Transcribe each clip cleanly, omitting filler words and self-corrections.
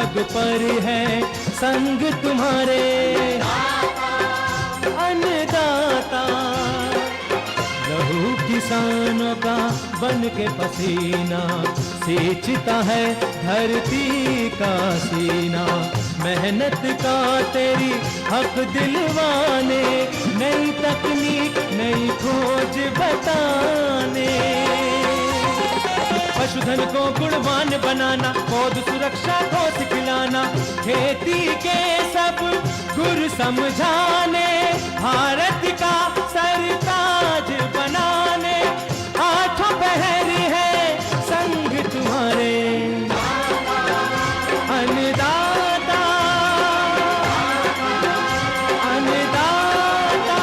जग पर है संग तुम्हारे अन्नदाता। लहू किसानों का बन के पसीना सींचता है धरती का सीना। मेहनत का तेरी हक दिलवाने, नई तकनीक नई खोज बताने। पशुधन को गुणवान बनाना, पौध सुरक्षा को सिखलाना, खेती के सब गुर समझाने, भारत का सरताज बनाने। आठों पहर है संग तुम्हारे अन्नदाता अन्नदाता।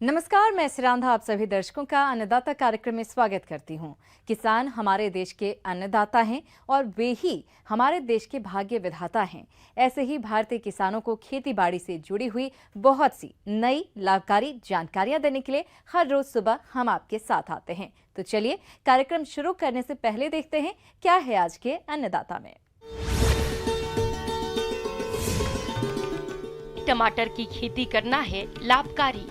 नमस्कार, मैं सिरांधा आप सभी दर्शकों का अन्नदाता कार्यक्रम में स्वागत करती हूं। किसान हमारे देश के अन्नदाता हैं और वे ही हमारे देश के भाग्य विधाता हैं। ऐसे ही भारतीय किसानों को खेती बाड़ी से जुड़ी हुई बहुत सी नई लाभकारी जानकारियां देने के लिए हर रोज सुबह हम आपके साथ आते हैं। तो चलिए कार्यक्रम शुरू करने से पहले देखते हैं क्या है आज के अन्नदाता में। टमाटर की खेती करना है लाभकारी।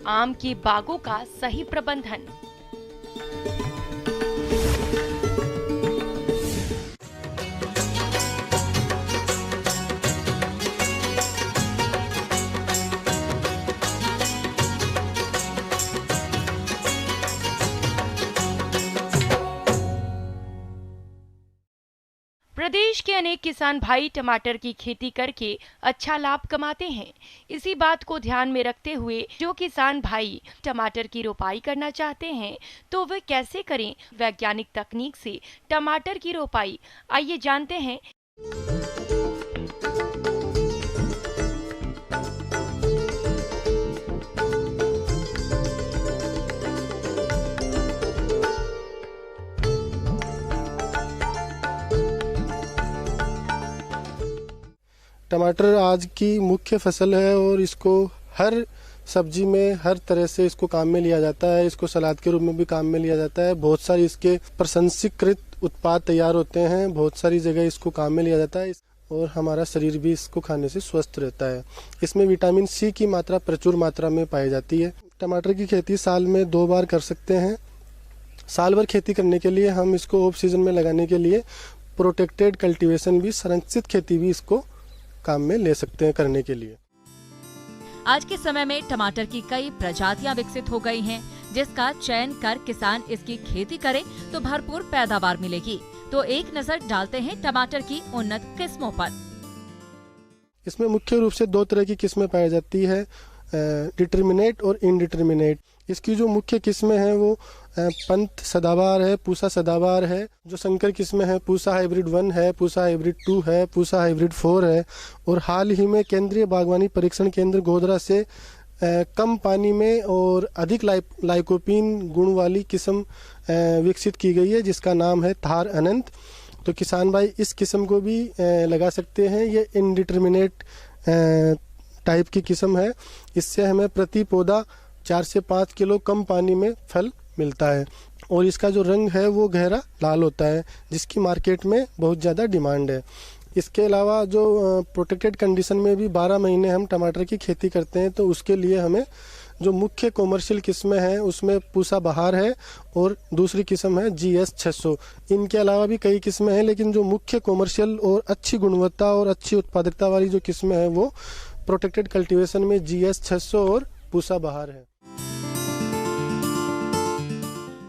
आम की बागों का सही प्रबंधन। प्रदेश के अनेक किसान भाई टमाटर की खेती करके अच्छा लाभ कमाते हैं। इसी बात को ध्यान में रखते हुए जो किसान भाई टमाटर की रोपाई करना चाहते हैं तो वे कैसे करें वैज्ञानिक तकनीक से टमाटर की रोपाई, आइए जानते हैं। टमाटर आज की मुख्य फसल है और इसको हर सब्जी में हर तरह से इसको काम में लिया जाता है। इसको सलाद के रूप में भी काम में लिया जाता है। बहुत सारी इसके प्रसंस्कृत उत्पाद तैयार होते हैं। बहुत सारी जगह इसको काम में लिया जाता है और हमारा शरीर भी इसको खाने से स्वस्थ रहता है। इसमें विटामिन सी की मात्रा प्रचुर मात्रा में पाई जाती है। टमाटर की खेती साल में 2 बार कर सकते हैं। साल भर खेती करने के लिए हम इसको ऑफ सीजन में लगाने के लिए प्रोटेक्टेड कल्टीवेशन भी, संरक्षित खेती भी इसको काम में ले सकते हैं करने के लिए। आज के समय में टमाटर की कई प्रजातियां विकसित हो गई हैं, जिसका चयन कर किसान इसकी खेती करे तो भरपूर पैदावार मिलेगी। तो एक नजर डालते हैं टमाटर की उन्नत किस्मों पर। इसमें मुख्य रूप से 2 तरह की किस्में पाई जाती है, डिटर्मिनेट और इनडिटर्मिनेट। इसकी जो मुख्य किस्में हैं वो पंत सदाबहार है, पूसा सदाबहार है। जो संकर किस्में हैं पूसा हाइब्रिड 1 है, पूसा हाइब्रिड 2 है, पूसा हाइब्रिड 4 है। और हाल ही में केंद्रीय बागवानी परीक्षण केंद्र गोधरा से कम पानी में और अधिक लाइकोपीन गुण वाली किस्म विकसित की गई है, जिसका नाम है थार अनंत। तो किसान भाई इस किस्म को भी लगा सकते हैं। ये इनडिटर्मिनेट टाइप की किस्म है। इससे हमें प्रति पौधा 4 से 5 किलो कम पानी में फल मिलता है और इसका जो रंग है वो गहरा लाल होता है, जिसकी मार्केट में बहुत ज़्यादा डिमांड है। इसके अलावा जो प्रोटेक्टेड कंडीशन में भी 12 महीने हम टमाटर की खेती करते हैं, तो उसके लिए हमें जो मुख्य कॉमर्शियल किस्में हैं उसमें पूसा बहार है और दूसरी किस्म है GS 600। इनके अलावा भी कई किस्में हैं, लेकिन जो मुख्य कॉमर्शियल और अच्छी गुणवत्ता और अच्छी उत्पादकता वाली जो किस्में हैं वो प्रोटेक्टेड कल्टीवेशन में GS 600 और पूसा बहार है।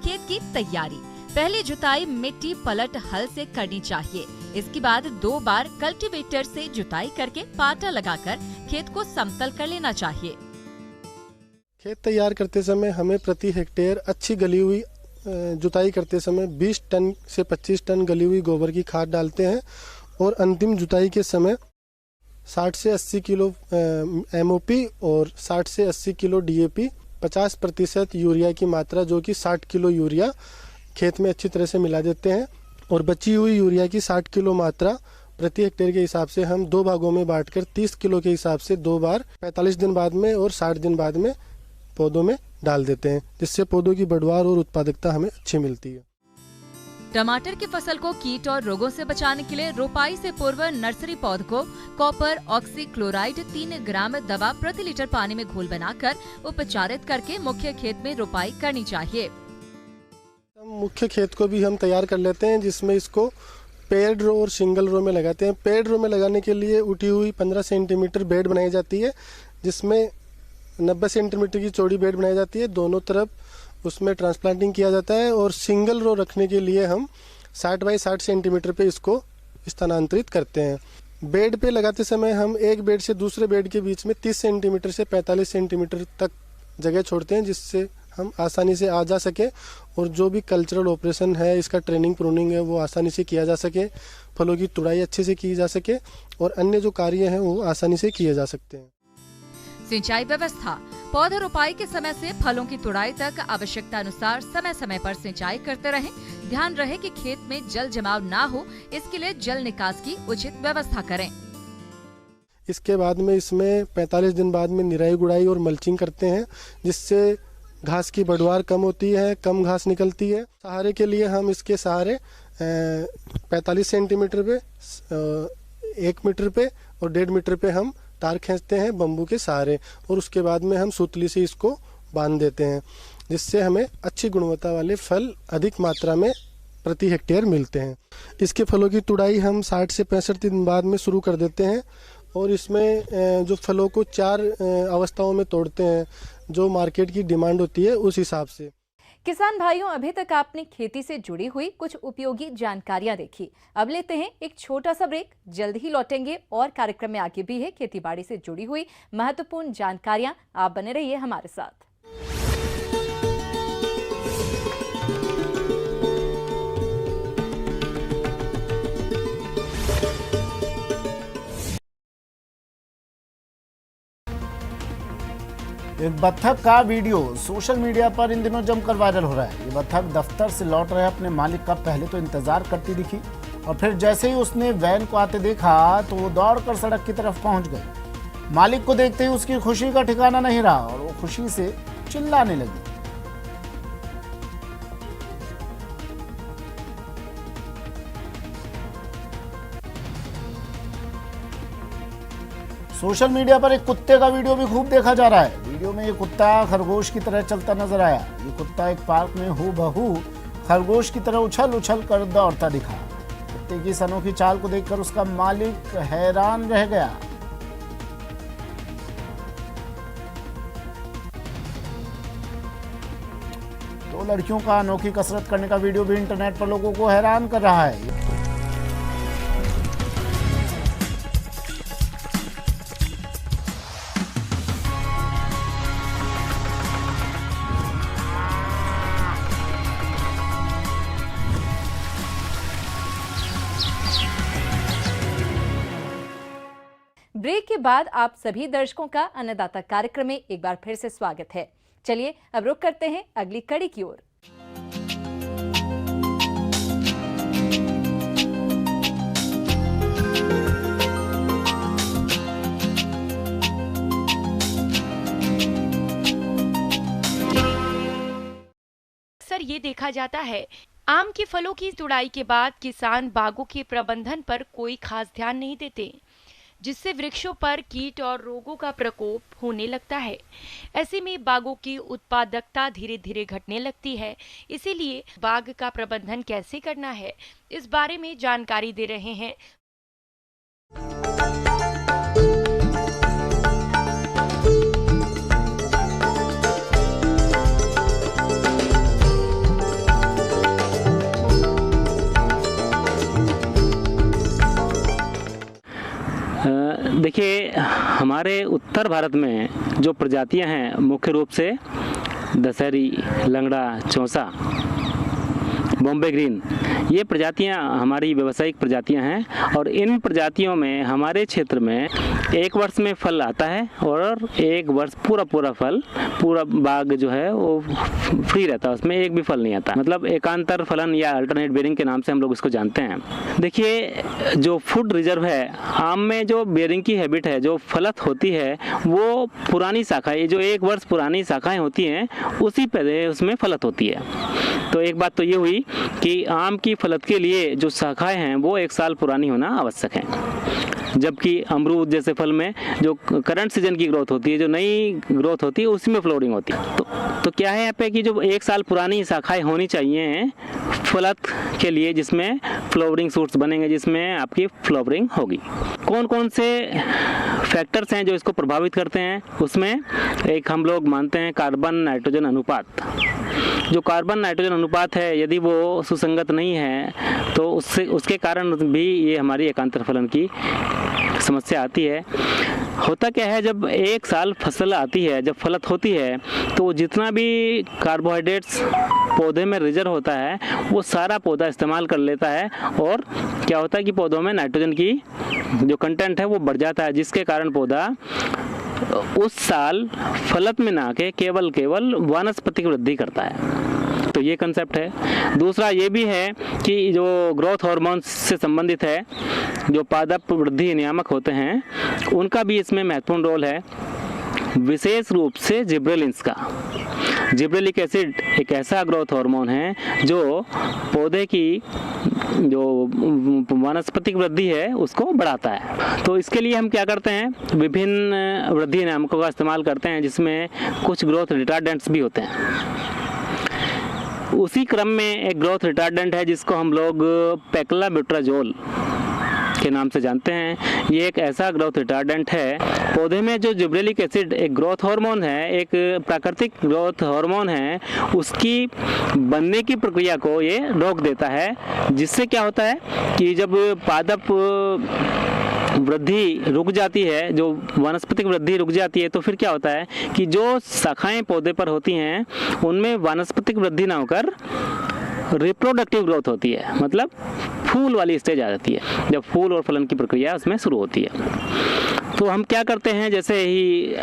खेत की तैयारी, पहले जुताई मिट्टी पलट हल से करनी चाहिए। इसके बाद 2 बार कल्टीवेटर से जुताई करके पाटा लगाकर खेत को समतल कर लेना चाहिए। खेत तैयार करते समय हमें प्रति हेक्टेयर अच्छी गली हुई जुताई करते समय 20 टन से 25 टन गली हुई गोबर की खाद डालते हैं और अंतिम जुताई के समय 60 से 80 किलो MOP और 60 से 80 किलो DAP, 50% यूरिया की मात्रा जो कि 60 किलो यूरिया खेत में अच्छी तरह से मिला देते हैं और बची हुई यूरिया की 60 किलो मात्रा प्रति हेक्टेयर के हिसाब से हम 2 भागों में बांटकर 30 किलो के हिसाब से 2 बार 45 दिन बाद में और 60 दिन बाद में पौधों में डाल देते हैं, जिससे पौधों की बढ़वार और उत्पादकता हमें अच्छी मिलती है। टमाटर की फसल को कीट और रोगों से बचाने के लिए रोपाई से पूर्व नर्सरी पौध को कॉपर ऑक्सीक्लोराइड 3 ग्राम दवा प्रति लीटर पानी में घोल बनाकर उपचारित करके मुख्य खेत में रोपाई करनी चाहिए। मुख्य खेत को भी हम तैयार कर लेते हैं, जिसमें इसको पेड रो और सिंगल रो में लगाते हैं। पेड रो में लगाने के लिए उठी हुई 15 सेंटीमीटर बेड बनाई जाती है, जिसमें 90 सेंटीमीटर की चौड़ी बेड बनाई जाती है। दोनों तरफ उसमें ट्रांसप्लांटिंग किया जाता है और सिंगल रो रखने के लिए हम 60 बाई 60 सेंटीमीटर पे इसको स्थानांतरित करते हैं। बेड पे लगाते समय हम एक बेड से दूसरे बेड के बीच में 30 सेंटीमीटर से 45 सेंटीमीटर तक जगह छोड़ते हैं, जिससे हम आसानी से आ जा सके और जो भी कल्चरल ऑपरेशन है, इसका ट्रेनिंग प्रूनिंग है, वो आसानी से किया जा सके, फलों की तुड़ाई अच्छे से की जा सके और अन्य जो कार्य हैं वो आसानी से किए जा सकते हैं। सिंचाई व्यवस्था। पौधा रोपाई के समय से फलों की तुड़ाई तक आवश्यकता अनुसार समय समय पर सिंचाई करते रहें। ध्यान रहे कि खेत में जल जमाव ना हो, इसके लिए जल निकास की उचित व्यवस्था करें। इसके बाद में इसमें 45 दिन बाद में निराई गुड़ाई और मल्चिंग करते हैं, जिससे घास की बढ़वार कम होती है, कम घास निकलती है। सहारे के लिए हम इसके सहारे 45 सेंटीमीटर पे, 1 मीटर पे और 1.5 मीटर पे हम तार खींचते हैं बम्बू के सहारे, और उसके बाद में हम सुतली से इसको बांध देते हैं, जिससे हमें अच्छी गुणवत्ता वाले फल अधिक मात्रा में प्रति हेक्टेयर मिलते हैं। इसके फलों की तुड़ाई हम 60 से 65 दिन बाद में शुरू कर देते हैं और इसमें जो फलों को 4 अवस्थाओं में तोड़ते हैं, जो मार्केट की डिमांड होती है उस हिसाब से। किसान भाइयों, अभी तक आपने खेती से जुड़ी हुई कुछ उपयोगी जानकारियां देखी। अब लेते हैं एक छोटा सा ब्रेक, जल्द ही लौटेंगे और कार्यक्रम में आगे भी है खेतीबाड़ी से जुड़ी हुई महत्वपूर्ण जानकारियां। आप बने रहिए हमारे साथ। एक बत्तख का वीडियो सोशल मीडिया पर इन दिनों जमकर वायरल हो रहा है। ये बत्तख दफ्तर से लौट रहे अपने मालिक का पहले तो इंतजार करती दिखी और फिर जैसे ही उसने वैन को आते देखा तो वो दौड़कर सड़क की तरफ पहुंच गई। मालिक को देखते ही उसकी खुशी का ठिकाना नहीं रहा और वो खुशी से चिल्लाने लगी। सोशल मीडिया पर एक कुत्ते का वीडियो भी खूब देखा जा रहा है। वीडियो में ये कुत्ता खरगोश की तरह चलता नजर आया। ये कुत्ता एक पार्क में हूबहू खरगोश की तरह उछल उछल कर दौड़ता दिखा। कुत्ते की इस अनोखी चाल को देखकर उसका मालिक हैरान रह गया। दो लड़कियों का अनोखी कसरत करने का वीडियो भी इंटरनेट पर लोगों को हैरान कर रहा है। ब्रेक के बाद आप सभी दर्शकों का अन्नदाता कार्यक्रम में एक बार फिर से स्वागत है। चलिए अब रुक करते हैं अगली कड़ी की ओर। अक्सर ये देखा जाता है, आम के फलों की तुड़ाई के बाद किसान बागों के प्रबंधन पर कोई खास ध्यान नहीं देते, जिससे वृक्षों पर कीट और रोगों का प्रकोप होने लगता है। ऐसे में बागों की उत्पादकता धीरे धीरे घटने लगती है। इसीलिए बाग का प्रबंधन कैसे करना है, इस बारे में जानकारी दे रहे हैं देखिए, हमारे उत्तर भारत में जो प्रजातियां हैं, मुख्य रूप से दशहरी, लंगड़ा, चौसा, बॉम्बे ग्रीन, ये प्रजातियां हमारी व्यावसायिक प्रजातियां हैं और इन प्रजातियों में हमारे क्षेत्र में एक वर्ष में फल आता है और एक वर्ष पूरा फल, पूरा बाग जो है वो फ्री रहता है, उसमें एक भी फल नहीं आता। मतलब एकांतर फलन या अल्टरनेट बेयरिंग के नाम से हम लोग इसको जानते हैं। देखिए, जो फूड रिजर्व है, आम में जो बेयरिंग की हैबिट है, जो फलत होती है, वो पुरानी शाखाएं, जो एक वर्ष पुरानी शाखाएं होती हैं, उसी पे उसमें फलत होती है। तो एक बात तो ये हुई कि आम की फलत के लिए जो शाखाएं हैं वो एक साल पुरानी होना आवश्यक है, जबकि अमरूद जैसे फल में जो करंट सीजन की ग्रोथ होती है, जो नई ग्रोथ होती है, उसी में फ्लोरिंग होती है। तो क्या है यहाँ पे कि जो एक साल पुरानी शाखाएं होनी चाहिए फलत के लिए, जिसमें फ्लावरिंग सूट्स बनेंगे, जिसमें आपकी फ्लावरिंग होगी। कौन कौन से फैक्टर्स हैं जो इसको प्रभावित करते हैं? उसमें एक हम लोग मानते हैं कार्बन नाइट्रोजन अनुपात। जो कार्बन नाइट्रोजन अनुपात है, यदि वो सुसंगत नहीं है तो उसके कारण भी ये हमारी एकांतर फलन की समस्या आती है। होता क्या है, जब एक साल फसल आती है, जब फलत होती है, तो जितना भी कार्बोहाइड्रेट्स पौधे में रिजर्व होता है वो सारा पौधा इस्तेमाल कर लेता है और क्या होता है कि पौधों में नाइट्रोजन की जो कंटेंट है वो बढ़ जाता है, जिसके कारण पौधा उस साल फलत में ना के केवल वानस्पतिक वृद्धि करता है। तो ये कंसेप्ट है। दूसरा ये भी है कि जो ग्रोथ हार्मोन्स से संबंधित है, जो पादप वृद्धि नियामक होते हैं, उनका भी इसमें महत्वपूर्ण रोल है, विशेष रूप से जिब्रेलिन्स का। जिब्रेलिक एसिड एक ऐसा ग्रोथ हार्मोन है जो पौधे की जो वानस्पतिक वृद्धि है उसको बढ़ाता है। तो इसके लिए हम क्या करते हैं, विभिन्न वृद्धि नियामकों का इस्तेमाल करते हैं, जिसमें कुछ ग्रोथ रिटार्डेंट्स भी होते हैं। उसी क्रम में एक ग्रोथ रिटार्डेंट है जिसको हम लोग पैक्लोब्यूटाजोल के नाम से जानते हैं। ये एक ऐसा ग्रोथ रिटार्डेंट है। पौधे में जो जिब्रेलिक एसिड एक ग्रोथ हार्मोन है, एक प्राकृतिक ग्रोथ हार्मोन है, उसकी बनने की प्रक्रिया को ये रोक देता है, जिससे क्या होता है कि जब पादप वृद्धि रुक जाती है, जो वानस्पतिक वृद्धि रुक जाती है, तो फिर क्या होता है कि जो शाखाएं पौधे पर होती हैं उनमें वानस्पतिक वृद्धि ना होकर रिप्रोडक्टिव ग्रोथ होती है, मतलब फूल वाली स्टेज आ जाती है, जब फूल और फलन की प्रक्रिया उसमें शुरू होती है। तो हम क्या करते हैं, जैसे ही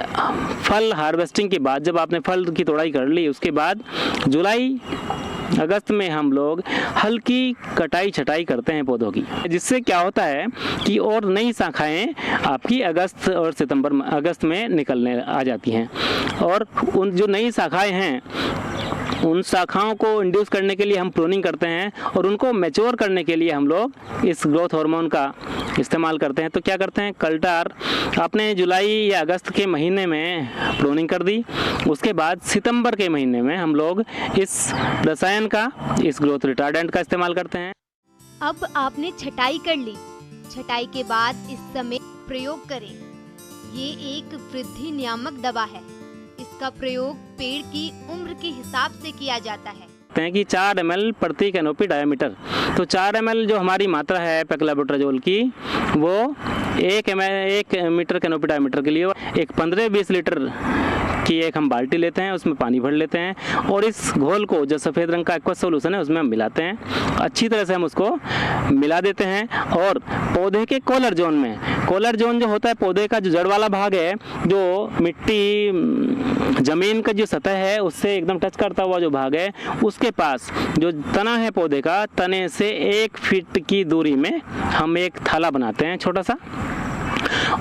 फल हार्वेस्टिंग के बाद, जब आपने फल की तोड़ाई कर ली, उसके बाद जुलाई अगस्त में हम लोग हल्की कटाई छटाई करते हैं पौधों की, जिससे क्या होता है कि और नई शाखाएं आपकी अगस्त और अगस्त में निकलने आ जाती हैं। और उन जो नई शाखाएं हैं उन शाखाओं को इंड्यूस करने के लिए हम प्रूनिंग करते हैं और उनको मैच्योर करने के लिए हम लोग इस ग्रोथ हार्मोन का इस्तेमाल करते हैं। तो क्या करते हैं, कल्टार आपने जुलाई या अगस्त के महीने में प्रूनिंग कर दी, उसके बाद सितंबर के महीने में हम लोग इस रसायन का, इस ग्रोथ रिटार्डेंट का इस्तेमाल करते हैं। अब आपने छटाई कर ली, छटाई के बाद इस समय प्रयोग करें। ये एक वृद्धि नियामक दवा है। इसका प्रयोग पेड़ की उम्र के हिसाब से किया जाता है। कि 4 ml प्रति कैनोपी डायमीटर। तो 4 ml जो हमारी मात्रा है पैक्लोब्यूटाजोल की, वो 1 मीटर कैनोपी डायमीटर के लिए एक 15-20 लीटर की एक हम बाल्टी लेते हैं, उसमें पानी भर लेते हैं और इस घोल को, जो सफ़ेद रंग का एक्वस सोल्यूशन है, उसमें हम मिलाते हैं। अच्छी तरह से हम उसको मिला देते हैं और पौधे के कॉलर जोन में, कॉलर जोन जो होता है पौधे का जो जड़ वाला भाग है, जो मिट्टी ज़मीन का जो सतह है उससे एकदम टच करता हुआ जो भाग है, उसके पास जो तना है पौधे का, तने से 1 फीट की दूरी में हम एक थाला बनाते हैं छोटा सा,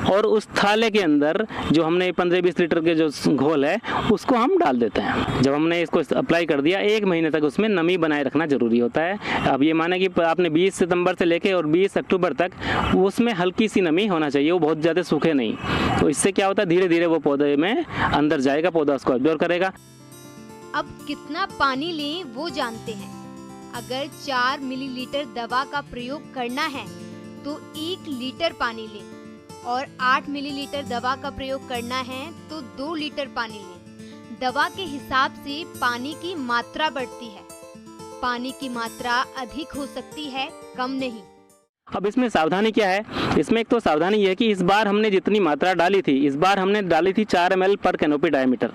और उस थाले के अंदर जो हमने 15-20 लीटर के जो घोल है उसको हम डाल देते हैं। जब हमने इसको अप्लाई कर दिया, 1 महीने तक उसमें नमी बनाए रखना जरूरी होता है। अब ये माने कि आपने 20 सितंबर से लेके और 20 अक्टूबर तक उसमें हल्की सी नमी होना चाहिए, वो बहुत ज़्यादा सूखे नहीं। तो इससे क्या होता है, धीरे धीरे वो पौधे में अंदर जाएगा, पौधा उसको एब्जॉर्ब करेगा। अब कितना पानी लें वो जानते हैं। अगर 4 मिलीलीटर दवा का प्रयोग करना है तो 1 लीटर पानी लें, और 8 मिलीलीटर दवा का प्रयोग करना है तो 2 लीटर पानी लें। दवा के हिसाब से पानी की मात्रा बढ़ती है। पानी की मात्रा अधिक हो सकती है, कम नहीं। अब इसमें सावधानी क्या है, इसमें एक तो सावधानी ये है कि इस बार हमने जितनी मात्रा डाली थी, इस बार हमने डाली थी 4 ml पर कैनोपी डायमीटर।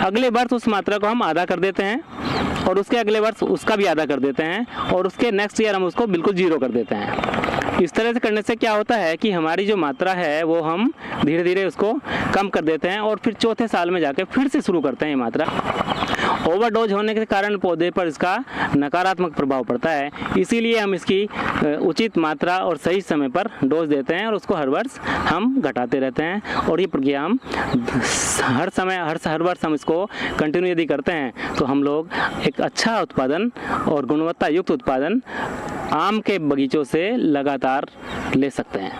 अगले वर्ष उस मात्रा को हम आधा कर देते हैं और उसके अगले वर्ष उसका भी आधा कर देते हैं और उसके नेक्स्ट ईयर हम उसको बिल्कुल 0 कर देते हैं। इस तरह से करने से क्या होता है कि हमारी जो मात्रा है वो हम धीरे धीरे उसको कम कर देते हैं और फिर चौथे साल में जाके फिर से शुरू करते हैं ये मात्रा। ओवरडोज होने के कारण पौधे पर इसका नकारात्मक प्रभाव पड़ता है, इसीलिए हम इसकी उचित मात्रा और सही समय पर डोज देते हैं और उसको हर वर्ष हम घटाते रहते हैं। और ये प्रक्रिया हम हर वर्ष हम इसको कंटिन्यू यदि करते हैं तो हम लोग एक अच्छा उत्पादन और गुणवत्ता युक्त उत्पादन आम के बगीचों से लगातार ले सकते हैं।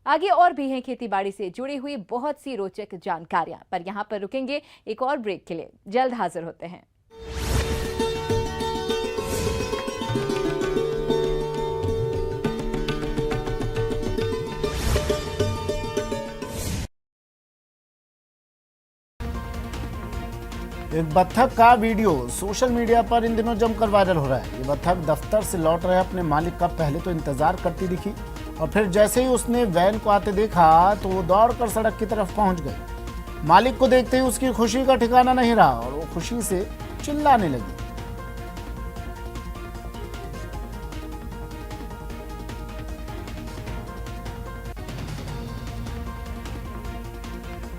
आगे और भी हैं खेती बाड़ी से जुड़ी हुई बहुत सी रोचक जानकारियां, पर यहाँ पर रुकेंगे एक और ब्रेक के लिए। जल्द हाजिर होते हैं। एक बत्तख का वीडियो सोशल मीडिया पर इन दिनों जमकर वायरल हो रहा है। ये बत्तख दफ्तर से लौट रहे अपने मालिक का पहले तो इंतजार करती दिखी और फिर जैसे ही उसने वैन को आते देखा तो वो दौड़कर सड़क की तरफ पहुंच गई। मालिक को देखते ही उसकी खुशी का ठिकाना नहीं रहा और वो खुशी से चिल्लाने लगी।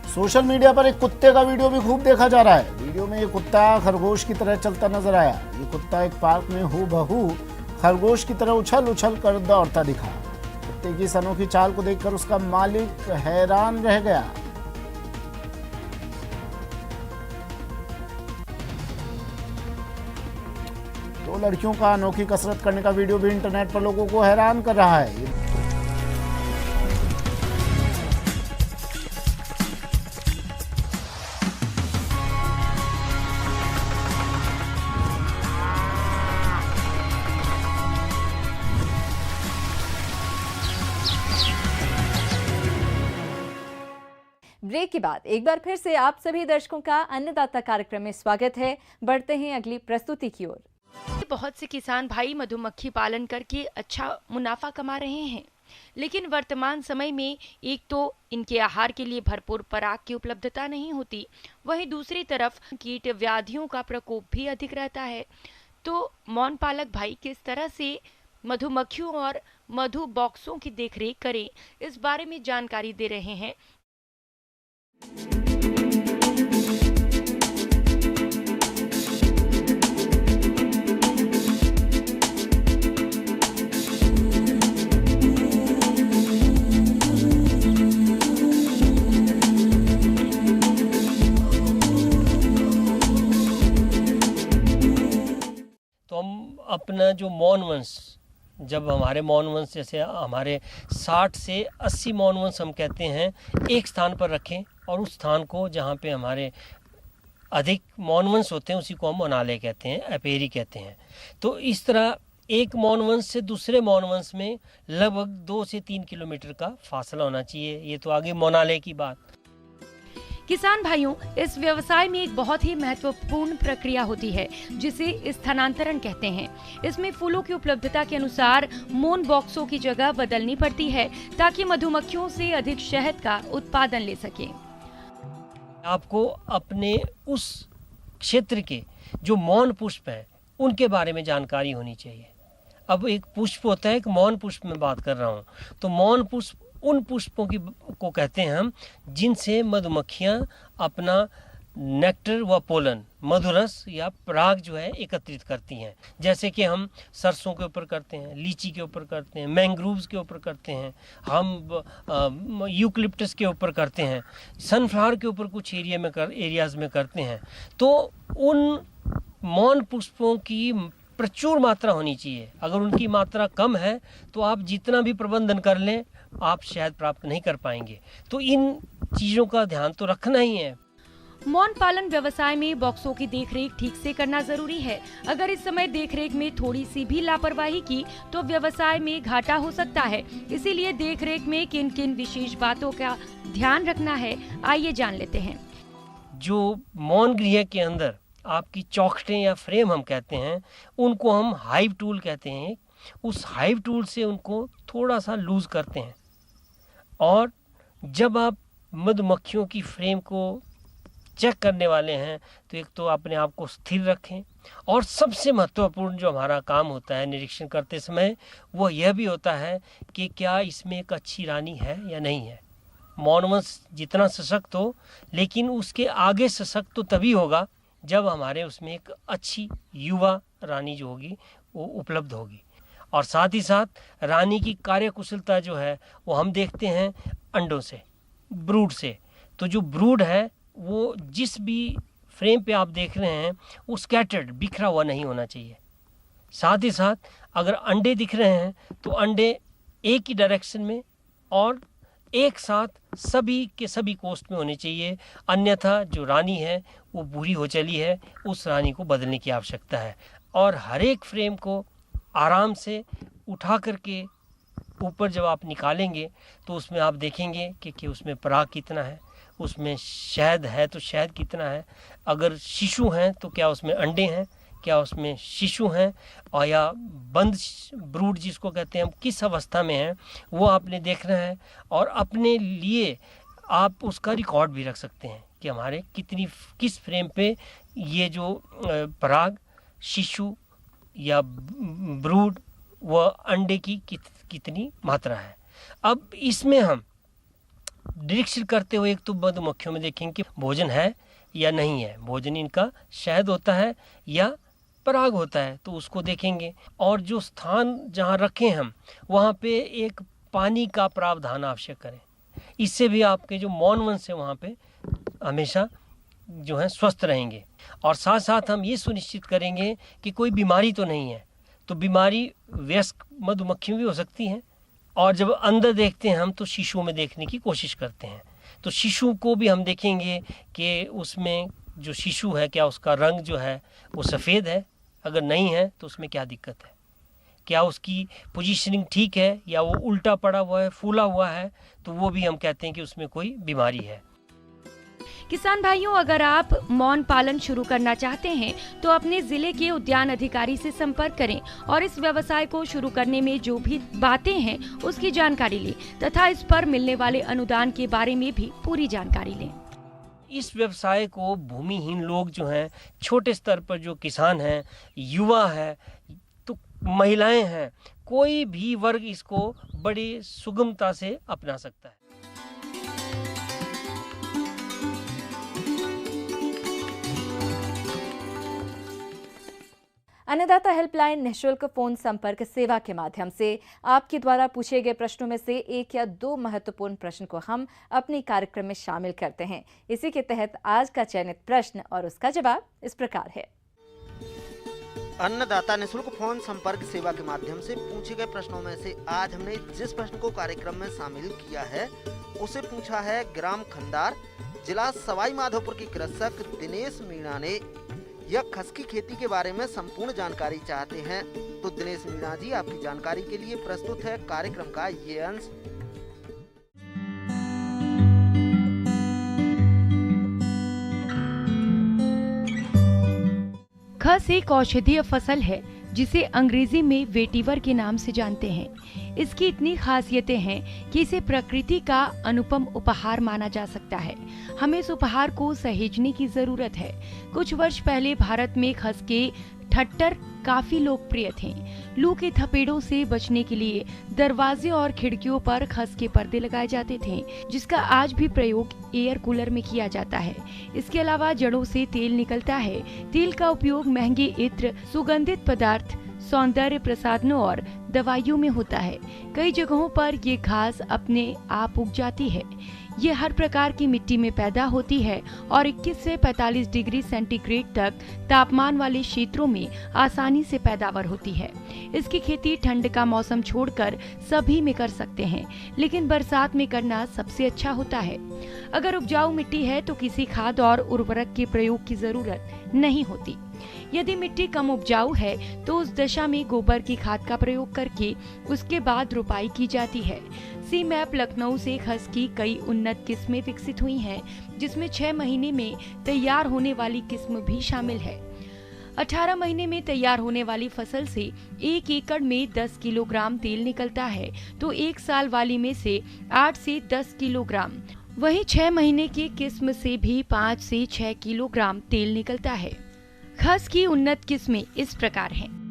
सोशल मीडिया पर एक कुत्ते का वीडियो भी खूब देखा जा रहा है। वीडियो में ये कुत्ता खरगोश की तरह चलता नजर आया। ये कुत्ता एक पार्क में हूबहू खरगोश की तरह उछल उछल कर दौड़ता दिखा। कुत्ते की इस अनोखी चाल को देखकर उसका मालिक हैरान रह गया। दो लड़कियों का अनोखी कसरत करने का वीडियो भी इंटरनेट पर लोगों को हैरान कर रहा है। ब्रेक के बाद एक बार फिर से आप सभी दर्शकों का अन्नदाता कार्यक्रम में स्वागत है। बढ़ते हैं अगली प्रस्तुति की ओर। बहुत से किसान भाई मधुमक्खी पालन करके अच्छा मुनाफा कमा रहे हैं, लेकिन वर्तमान समय में एक तो इनके आहार के लिए भरपूर पराग की उपलब्धता नहीं होती, वहीं दूसरी तरफ कीट व्याधियों का प्रकोप भी अधिक रहता है। तो मौन पालक भाई किस तरह से मधुमक्खियों और मधु बॉक्सों की देखरेख करें, इस बारे में जानकारी दे रहे हैं। तो हम अपना जो मौन वंश, जब हमारे मौन वंश जैसे हमारे 60 से 80 मौन वंश हम कहते हैं एक स्थान पर रखें और उस स्थान को जहाँ पे हमारे अधिक मौन वंश होते हैं उसी को हम मोनाले कहते हैं, एपेरी कहते हैं। तो इस तरह एक मौन वंश से दूसरे मौन वंश में लगभग 2 से 3 किलोमीटर का फासला होना चाहिए। ये तो आगे मोनाले की बात। किसान भाइयों, इस व्यवसाय में एक बहुत ही महत्वपूर्ण प्रक्रिया होती है जिसे स्थानांतरण कहते हैं। इसमें फूलों की उपलब्धता के अनुसार मौन बॉक्सों की जगह बदलनी पड़ती है ताकि मधुमक्खियों से अधिक शहद का उत्पादन ले सकें। आपको अपने उस क्षेत्र के जो मौन पुष्प हैं उनके बारे में जानकारी होनी चाहिए। अब एक पुष्प होता है, एक मौन पुष्प में बात कर रहा हूँ। तो मौन पुष्प उन पुष्पों को कहते हैं हम जिनसे मधुमक्खियाँ अपना नेक्टर व पोलन, मधुरस या पराग जो है एकत्रित करती हैं। जैसे कि हम सरसों के ऊपर करते हैं, लीची के ऊपर करते हैं, मैंग्रोव्स के ऊपर करते हैं, हम यूकलिप्टस के ऊपर करते हैं, सनफ्लावर के ऊपर कुछ एरियाज़ में करते हैं। तो उन मौन पुष्पों की प्रचुर मात्रा होनी चाहिए। अगर उनकी मात्रा कम है तो आप जितना भी प्रबंधन कर लें आप शहद प्राप्त नहीं कर पाएंगे। तो इन चीज़ों का ध्यान तो रखना ही है। मौन पालन व्यवसाय में बॉक्सों की देखरेख ठीक से करना जरूरी है। अगर इस समय देखरेख में थोड़ी सी भी लापरवाही की तो व्यवसाय में घाटा हो सकता है। इसीलिए देखरेख में किन किन विशेष बातों का ध्यान रखना है, आइए जान लेते हैं। जो मौन गृह के अंदर आपकी चौखटें या फ्रेम हम कहते हैं, उनको हम हाइव टूल कहते हैं। उस हाइव टूल से उनको थोड़ा सा लूज करते हैं और जब आप मधुमक्खियों की फ्रेम को चेक करने वाले हैं तो एक तो अपने आप को स्थिर रखें, और सबसे महत्वपूर्ण जो हमारा काम होता है निरीक्षण करते समय, वो यह भी होता है कि क्या इसमें एक अच्छी रानी है या नहीं है। मौनवंश जितना सशक्त हो, लेकिन उसके आगे सशक्त तो तभी होगा जब हमारे उसमें एक अच्छी युवा रानी जो होगी वो उपलब्ध होगी। और साथ ही साथ रानी की कार्यकुशलता जो है वो हम देखते हैं अंडों से, ब्रूड से। तो जो ब्रूड है वो जिस भी फ्रेम पे आप देख रहे हैं वो स्कैटर्ड, बिखरा हुआ नहीं होना चाहिए। साथ ही साथ अगर अंडे दिख रहे हैं तो अंडे एक ही डायरेक्शन में और एक साथ सभी के सभी कोस्ट में होने चाहिए, अन्यथा जो रानी है वो बूढ़ी हो चली है, उस रानी को बदलने की आवश्यकता है। और हर एक फ्रेम को आराम से उठा करके ऊपर जब आप निकालेंगे तो उसमें आप देखेंगे कि उसमें पराग कितना है, उसमें शहद है तो शहद कितना है, अगर शिशु हैं तो क्या उसमें अंडे हैं, क्या उसमें शिशु हैं, और या बंद ब्रूड जिसको कहते हैं किस अवस्था में है, वो आपने देखना है। और अपने लिए आप उसका रिकॉर्ड भी रख सकते हैं कि हमारे किस फ्रेम पे ये जो पराग, शिशु या ब्रूड व अंडे की कितनी मात्रा है। अब इसमें हम निरीक्षण करते हुए एक तो मधुमक्खियों में देखेंगे कि भोजन है या नहीं है, भोजन इनका शहद होता है या पराग होता है, तो उसको देखेंगे। और जो स्थान जहाँ रखें हम वहाँ पे एक पानी का प्रावधान आवश्यक करें, इससे भी आपके जो मौनवंश है वहाँ पे हमेशा जो है स्वस्थ रहेंगे। और साथ साथ हम ये सुनिश्चित करेंगे कि कोई बीमारी तो नहीं है। तो बीमारी वयस्क मधुमक्खियों भी हो सकती हैं, और जब अंदर देखते हैं हम तो शिशुओं में देखने की कोशिश करते हैं। तो शिशु को भी हम देखेंगे कि उसमें जो शिशु है क्या उसका रंग जो है वो सफ़ेद है, अगर नहीं है तो उसमें क्या दिक्कत है, क्या उसकी पोजीशनिंग ठीक है या वो उल्टा पड़ा हुआ है, फूला हुआ है, तो वो भी हम कहते हैं कि उसमें कोई बीमारी है। किसान भाइयों, अगर आप मौन पालन शुरू करना चाहते हैं तो अपने जिले के उद्यान अधिकारी से संपर्क करें और इस व्यवसाय को शुरू करने में जो भी बातें हैं उसकी जानकारी लें तथा इस पर मिलने वाले अनुदान के बारे में भी पूरी जानकारी लें। इस व्यवसाय को भूमिहीन लोग जो हैं, छोटे स्तर पर जो किसान हैं, युवा है, तो महिलाएं हैं, कोई भी वर्ग इसको बड़ी सुगमता से अपना सकता है। अन्नदाता हेल्पलाइन निःशुल्क फोन संपर्क सेवा के माध्यम से आपके द्वारा पूछे गए प्रश्नों में से एक या दो महत्वपूर्ण प्रश्न को हम अपने कार्यक्रम में शामिल करते हैं। इसी के तहत आज का चयनित प्रश्न और उसका जवाब इस प्रकार है। अन्नदाता निःशुल्क फोन संपर्क सेवा के माध्यम से पूछे गए प्रश्नों में से आज हमने जिस प्रश्न को कार्यक्रम में शामिल किया है उसे पूछा है ग्राम खंडार, जिला सवाई माधोपुर के कृषक दिनेश मीणा ने। यह खस की खेती के बारे में संपूर्ण जानकारी चाहते हैं। तो दिनेश मीणा जी, आपकी जानकारी के लिए प्रस्तुत है कार्यक्रम का ये अंश। खस एक औषधीय फसल है जिसे अंग्रेजी में वेटिवर के नाम से जानते हैं। इसकी इतनी खासियतें हैं कि इसे प्रकृति का अनुपम उपहार माना जा सकता है। हमें इस उपहार को सहेजने की जरूरत है। कुछ वर्ष पहले भारत में खस के ठट्टर काफी लोकप्रिय थे। लू के थपेड़ों से बचने के लिए दरवाजे और खिड़कियों पर खस के पर्दे लगाए जाते थे, जिसका आज भी प्रयोग एयर कूलर में किया जाता है। इसके अलावा जड़ों से तेल निकलता है। तेल का उपयोग महंगे इत्र, सुगंधित पदार्थ, सौंदर्य प्रसाधनों और दवाइयों में होता है। कई जगहों पर ये घास अपने आप उग जाती है। ये हर प्रकार की मिट्टी में पैदा होती है और 21 से 45 डिग्री सेंटीग्रेड तक तापमान वाले क्षेत्रों में आसानी से पैदावार होती है। इसकी खेती ठंड का मौसम छोड़कर सभी में कर सकते हैं, लेकिन बरसात में करना सबसे अच्छा होता है। अगर उपजाऊ मिट्टी है तो किसी खाद और उर्वरक के प्रयोग की जरूरत नहीं होती। यदि मिट्टी कम उपजाऊ है तो उस दशा में गोबर की खाद का प्रयोग करके उसके बाद रोपाई की जाती है। सी मैप लखनऊ से खस की कई उन्नत किस्में विकसित हुई हैं, जिसमें 6 महीने में तैयार होने वाली किस्म भी शामिल है। 18 महीने में तैयार होने वाली फसल से 1 एकड़ में 10 किलोग्राम तेल निकलता है, तो 1 साल वाली में से 8 से 10 किलोग्राम। वहीं 6 महीने की किस्म से भी 5 से 6 किलोग्राम तेल निकलता है। खस की उन्नत किस्में इस प्रकार हैं।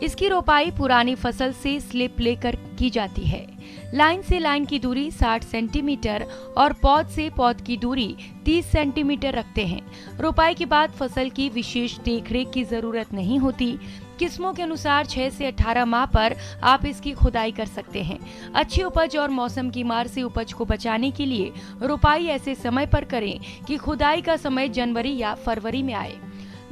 इसकी रोपाई पुरानी फसल से स्लिप लेकर की जाती है। लाइन से लाइन की दूरी 60 सेंटीमीटर और पौध से पौध की दूरी 30 सेंटीमीटर रखते हैं। रोपाई के बाद फसल की विशेष देखरेख की जरूरत नहीं होती। किस्मों के अनुसार 6 से 18 माह पर आप इसकी खुदाई कर सकते हैं। अच्छी उपज और मौसम की मार से उपज को बचाने के लिए रोपाई ऐसे समय पर करें कि खुदाई का समय जनवरी या फरवरी में आए।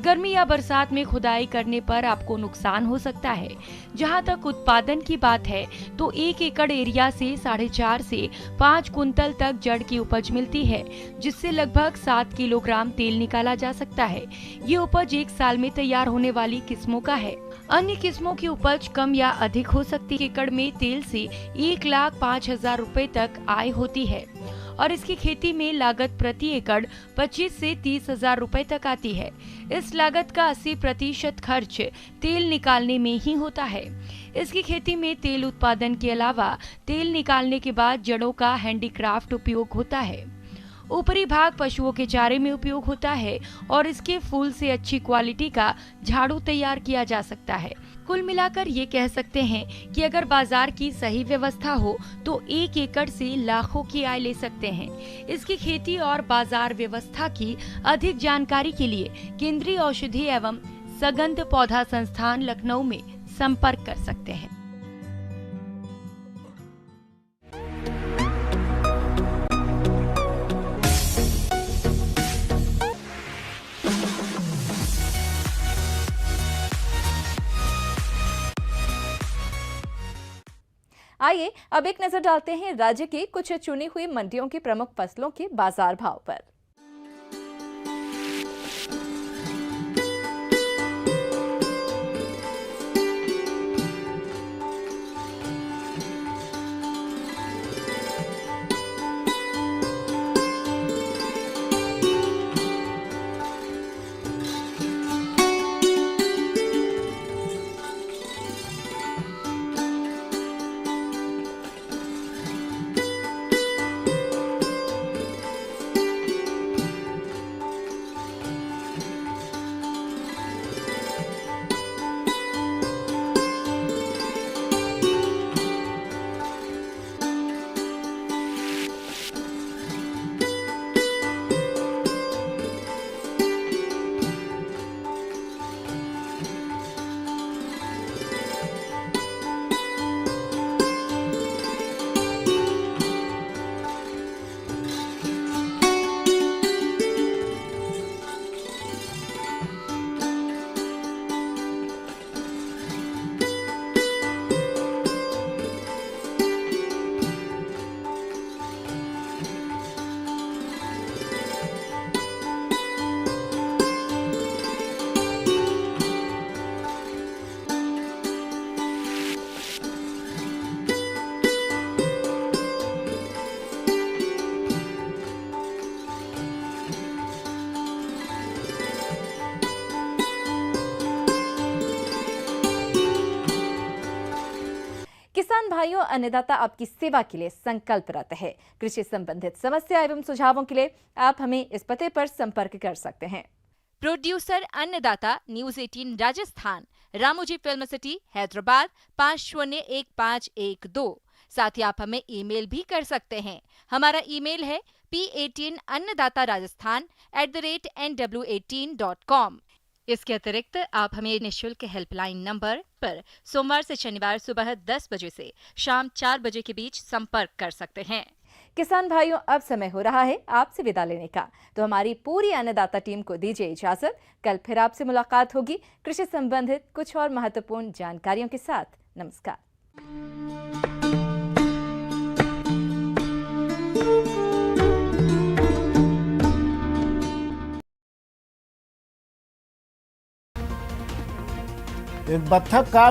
गर्मी या बरसात में खुदाई करने पर आपको नुकसान हो सकता है। जहां तक उत्पादन की बात है तो 1 एकड़ एरिया से 4.5 से 5 कुंतल तक जड़ की उपज मिलती है, जिससे लगभग 7 किलोग्राम तेल निकाला जा सकता है। ये उपज 1 साल में तैयार होने वाली किस्मों का है। अन्य किस्मों की उपज कम या अधिक हो सकती है। एकड़ में तेल से 1,05,000 रुपए तक आय होती है और इसकी खेती में लागत प्रति एकड़ 25 से 30,000 रुपए तक आती है। इस लागत का 80% खर्च तेल निकालने में ही होता है। इसकी खेती में तेल उत्पादन के अलावा तेल निकालने के बाद जड़ों का हैंडीक्राफ्ट उपयोग होता है। ऊपरी भाग पशुओं के चारे में उपयोग होता है और इसके फूल से अच्छी क्वालिटी का झाड़ू तैयार किया जा सकता है। कुल मिलाकर ये कह सकते हैं कि अगर बाजार की सही व्यवस्था हो तो 1 एकड़ से लाखों की आय ले सकते हैं। इसकी खेती और बाजार व्यवस्था की अधिक जानकारी के लिए केंद्रीय औषधि एवं सगंध पौधा संस्थान लखनऊ में संपर्क कर सकते हैं। आइए अब एक नजर डालते हैं राज्य की कुछ चुनी हुई मंडियों की प्रमुख फसलों के बाजार भाव पर। किसान भाइयों, अन्नदाता आपकी सेवा के लिए संकल्परत है। कृषि संबंधित समस्या एवं सुझावों के लिए आप हमें इस पते पर संपर्क कर सकते हैं। प्रोड्यूसर अन्नदाता news 18 Rajasthan, Ramoji film city, Hyderabad 501512। साथ ही आप हमें ईमेल भी कर सकते हैं। हमारा ईमेल है p18अन्नदाता-राजस्थान@nw18.com। इसके अतिरिक्त आप हमें निःशुल्क हेल्पलाइन नंबर पर सोमवार से शनिवार सुबह 10 बजे से शाम 4 बजे के बीच संपर्क कर सकते हैं। किसान भाइयों, अब समय हो रहा है आपसे विदा लेने का, तो हमारी पूरी अन्नदाता टीम को दीजिए इजाजत। कल फिर आपसे मुलाकात होगी कृषि संबंधित कुछ और महत्वपूर्ण जानकारियों के साथ। नमस्कार। एक बत्तख का